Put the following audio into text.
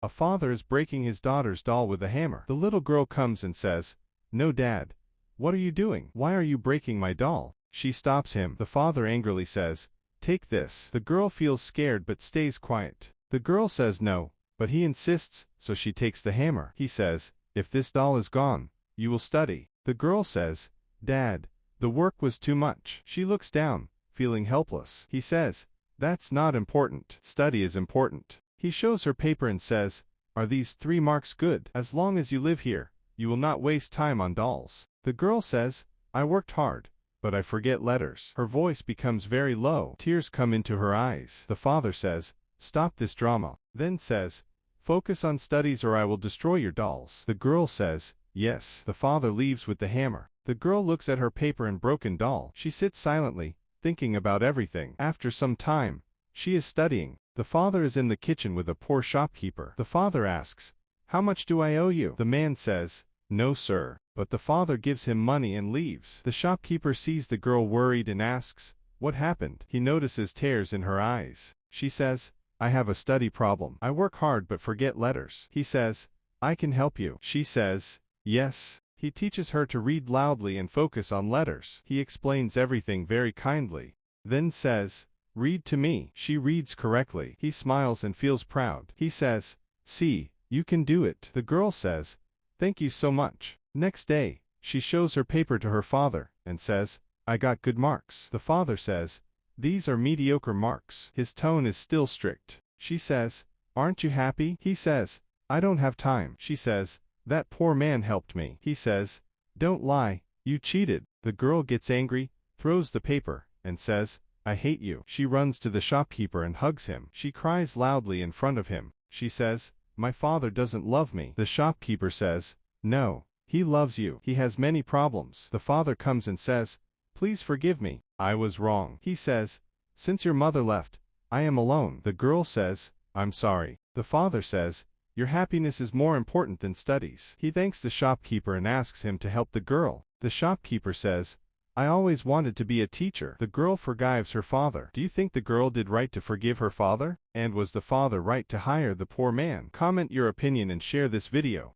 A father is breaking his daughter's doll with a hammer. The little girl comes and says, "No, Dad. What are you doing? Why are you breaking my doll?" She stops him. The father angrily says, "Take this." The girl feels scared but stays quiet. The girl says no, but he insists, so she takes the hammer. He says, "If this doll is gone, you will study." The girl says, "Dad, the work was too much." She looks down, feeling helpless. He says, "That's not important. Study is important." He shows her paper and says, "Are these 3 marks good? As long as you live here, you will not waste time on dolls." The girl says, "I worked hard, but I forget letters." Her voice becomes very low. Tears come into her eyes. The father says, "Stop this drama." Then says, "Focus on studies or I will destroy your dolls." The girl says, "Yes." The father leaves with the hammer. The girl looks at her paper and broken doll. She sits silently, thinking about everything. After some time, she is studying. The father is in the kitchen with a poor shopkeeper. The father asks, "How much do I owe you?" The man says, "No, sir." But the father gives him money and leaves. The shopkeeper sees the girl worried and asks, "What happened?" He notices tears in her eyes. She says, "I have a study problem. I work hard but forget letters." He says, "I can help you." She says, "Yes." He teaches her to read loudly and focus on letters. He explains everything very kindly. Then says, "Read to me." She reads correctly. He smiles and feels proud. He says, "See, you can do it." The girl says, "Thank you so much." Next day, she shows her paper to her father and says, "I got good marks." The father says, "These are mediocre marks." His tone is still strict. She says, "Aren't you happy?" He says, "I don't have time." She says, "That poor man helped me." He says, "Don't lie, you cheated." The girl gets angry, throws the paper, and says, "I hate you." She runs to the shopkeeper and hugs him. She cries loudly in front of him. She says, "My father doesn't love me." The shopkeeper says, "No, he loves you. He has many problems." The father comes and says, "Please forgive me. I was wrong." He says, "Since your mother left, I am alone." The girl says, "I'm sorry." The father says, "Your happiness is more important than studies." He thanks the shopkeeper and asks him to help the girl. The shopkeeper says, "I always wanted to be a teacher." The girl forgives her father. Do you think the girl did right to forgive her father? And was the father right to hire the poor man? Comment your opinion and share this video.